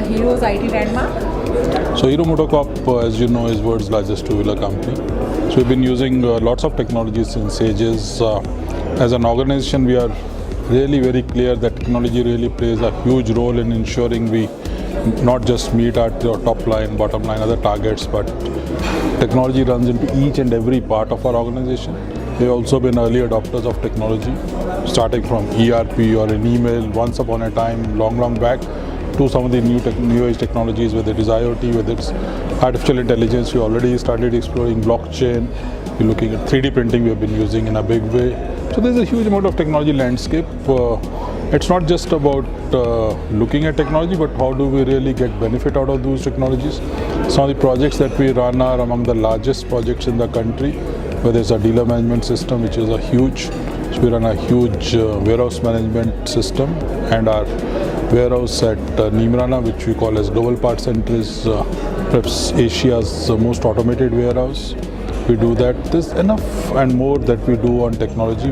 Hero's IT landmark? So Hero MotoCorp, as you know, is world's largest two-wheeler company. So we've been using lots of technology since ages. As an organization, we are really very clear that technology really plays a huge role in ensuring we not just meet our top line, bottom line, other targets, but technology runs into each and every part of our organization. We've also been early adopters of technology, starting from ERP or an email once upon a time, long back, to some of the new age technologies, whether it is IoT, whether it's artificial intelligence. We already started exploring blockchain. We're looking at 3D printing we have been using in a big way. So there's a huge amount of technology landscape. It's not just about looking at technology, but how do we really get benefit out of those technologies. Some of the projects that we run are among the largest projects in the country, whether it's a dealer management system, which is a huge, so we run a huge warehouse management system, and our warehouse at Neemrana, which we call as Global Part Center, is perhaps Asia's most automated warehouse. We do that. There's enough and more that we do on technology.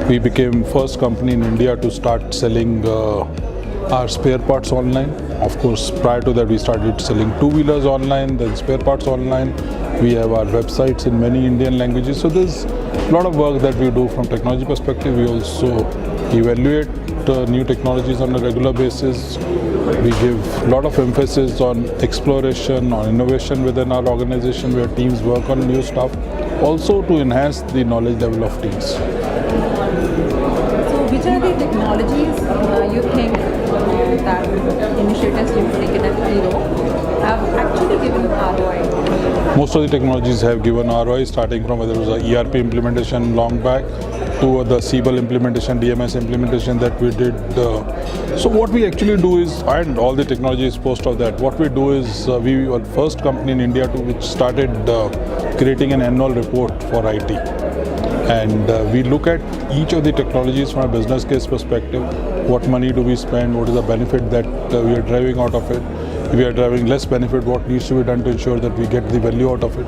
We became first company in India to start selling our spare parts online. Of course, prior to that, we started selling two-wheelers online, then spare parts online. We have our websites in many Indian languages. So there's a lot of work that we do from technology perspective. We also evaluate new technologies on a regular basis. We give a lot of emphasis on exploration, on innovation within our organization, where teams work on new stuff, also to enhance the knowledge level of teams. So which are the technologies you think that initiatives you've taken at Hero have actually given ROI? Most of the technologies have given ROI, starting from whether it was a ERP implementation long back to the CBL implementation, DMS implementation that we did. So what we actually do is, and all the technology is post of that, what we do is we were the first company in India which started creating an annual report for IT. And we look at each of the technologies from a business case perspective. What money do we spend? What is the benefit that we are driving out of it? If we are driving less benefit, what needs to be done to ensure that we get the value out of it?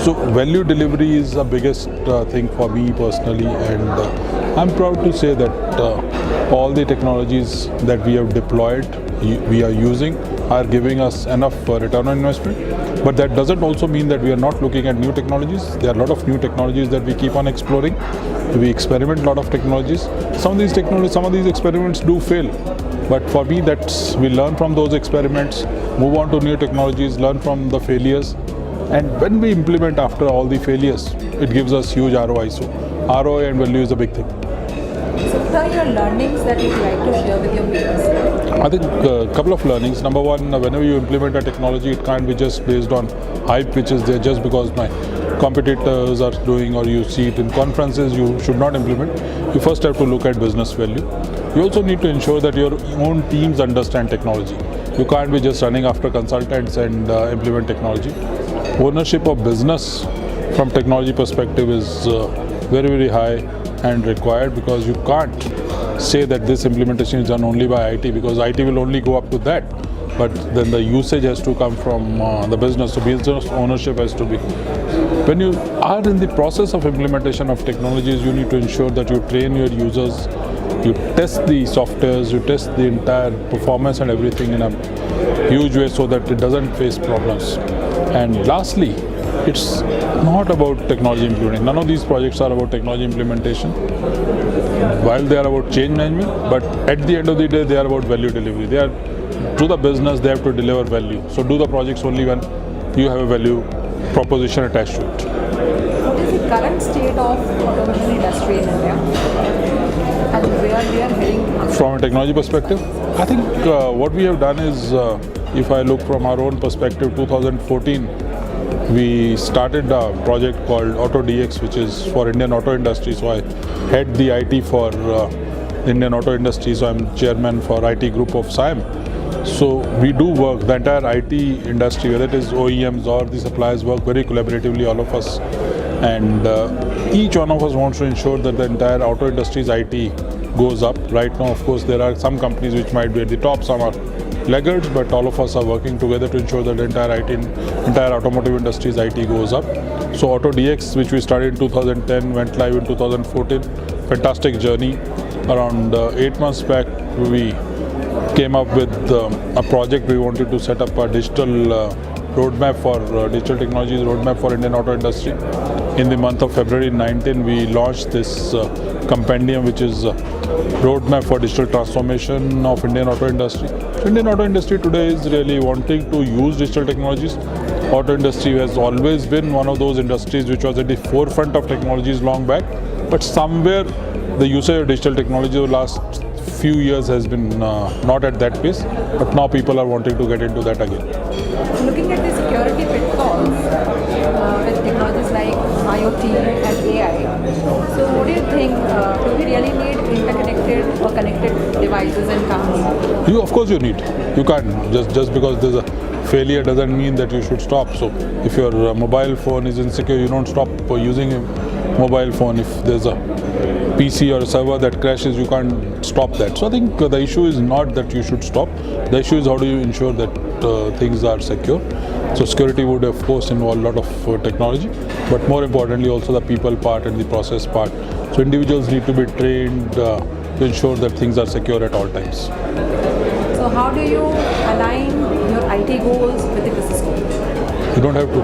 So value delivery is the biggest thing for me personally, and I'm proud to say that all the technologies that we have deployed, we are using, are giving us enough return on investment. But that doesn't also mean that we are not looking at new technologies. There are a lot of new technologies that we keep on exploring. We experiment a lot of technologies. Some of these experiments do fail. But for me, we learn from those experiments, move on to new technologies, learn from the failures. And when we implement after all the failures, it gives us huge ROI. So ROI and value is a big thing. So what are your learnings that you'd like to share with your peers? I think a couple of learnings. Number one, whenever you implement a technology, it can't be just based on hype which is there just because my competitors are doing, or you see it in conferences. You should not implement. You first have to look at business value. You also need to ensure that your own teams understand technology. You can't be just running after consultants and implement technology. Ownership of business from technology perspective is very high and required, because you can't say that this implementation is done only by IT, because IT will only go up to that. But then the usage has to come from the business. So business ownership has to be. When you are in the process of implementation of technologies, you need to ensure that you train your users, you test the softwares, you test the entire performance and everything in a huge way so that it doesn't face problems. And lastly, it's not about technology implementation. None of these projects are about technology implementation, while they are about change management, but at the end of the day, they are about value delivery. They are, to the business, they have to deliver value. So do the projects only when you have a value proposition attached to it. What is the current state of automobile industry in India? And where we are heading? From a technology perspective, I think what we have done is, if I look from our own perspective, 2014, we started a project called AutoDX, which is for Indian auto industry. So I head the IT for Indian auto industry. So I'm chairman for IT group of Siam. So we do work, the entire IT industry, whether it is OEMs or the suppliers, work very collaboratively, all of us. And each one of us wants to ensure that the entire auto industry's IT goes up. Right now, of course, there are some companies which might be at the top, some are laggards, but all of us are working together to ensure that the entire automotive industry's IT goes up. So AutoDX, which we started in 2010, went live in 2014. Fantastic journey. Around 8 months back, we came up with a project. We wanted to set up a digital roadmap for digital technologies, roadmap for Indian auto industry. In the month of February 19, we launched this compendium, which is roadmap for digital transformation of Indian auto industry. So Indian auto industry today is really wanting to use digital technologies. Auto industry has always been one of those industries which was at the forefront of technologies long back, but somewhere the usage of digital technology over the last few years has been not at that pace, but now people are wanting to get into that again. Looking at the security pitfalls with technologies like IoT and AI, so what do you think, do we really need interconnected or connected devices in cars? Of course you need. You can't, just because there's a failure doesn't mean that you should stop. So if your mobile phone is insecure, you don't stop using a mobile phone. If there's a PC or a server that crashes, you can't stop that. So I think the issue is not that you should stop. The issue is how do you ensure that things are secure. So security would of course involve a lot of technology, but more importantly also the people part and the process part. So individuals need to be trained to ensure that things are secure at all times. So how do you align your IT goals with the business goals? You don't have to.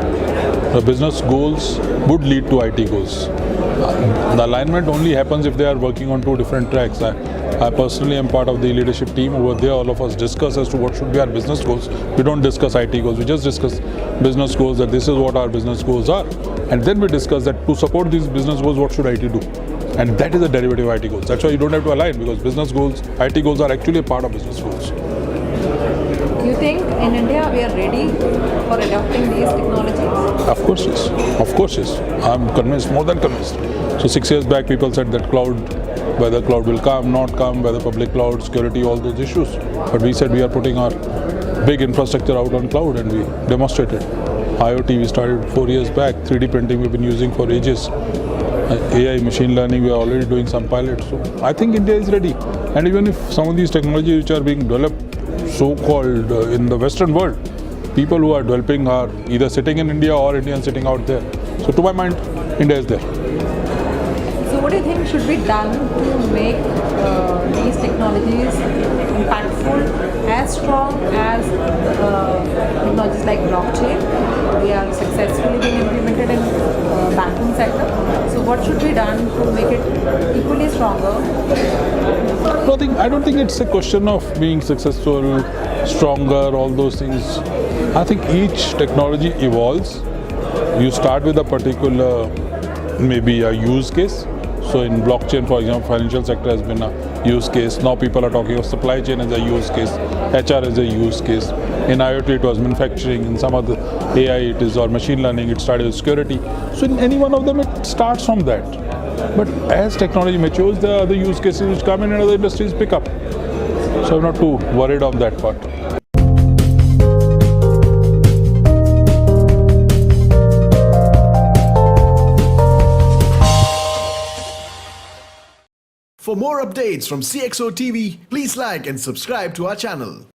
The business goals would lead to IT goals. The alignment only happens if they are working on two different tracks. I personally am part of the leadership team. Over there, all of us discuss as to what should be our business goals. We don't discuss IT goals. We just discuss business goals, that this is what our business goals are. And then we discuss that to support these business goals, what should IT do? And that is a derivative of IT goals. That's why you don't have to align, because business goals, IT goals are actually a part of business goals. Do you think in India we are ready for adopting these technologies? Of course, yes. Of course, yes. I'm convinced, more than convinced. So 6 years back, people said that cloud, whether cloud will come, not come, whether public cloud, security, all those issues. But we said we are putting our big infrastructure out on cloud, and we demonstrated. IoT, we started 4 years back. 3D printing we've been using for ages. AI, machine learning, we are already doing some pilots. So I think India is ready. And even if some of these technologies which are being developed so-called in the Western world, people who are developing are either sitting in India or Indians sitting out there. So to my mind, India is there. So what do you think should be done to make these technologies impactful, as strong as technologies like blockchain? They are successfully being implemented in banking sector. So what should be done to make it equally stronger? I don't think it's a question of being successful, stronger, all those things. I think each technology evolves. You start with a particular, maybe a use case. So in blockchain, for example, financial sector has been a use case. Now people are talking of supply chain as a use case, HR as a use case. In IoT it was manufacturing, in some of the AI it is, or machine learning, it started with security. So in any one of them it starts from that. But as technology matures, there are other use cases which come in and other industries pick up. So I'm not too worried on that part. For more updates from CXO TV, please like and subscribe to our channel.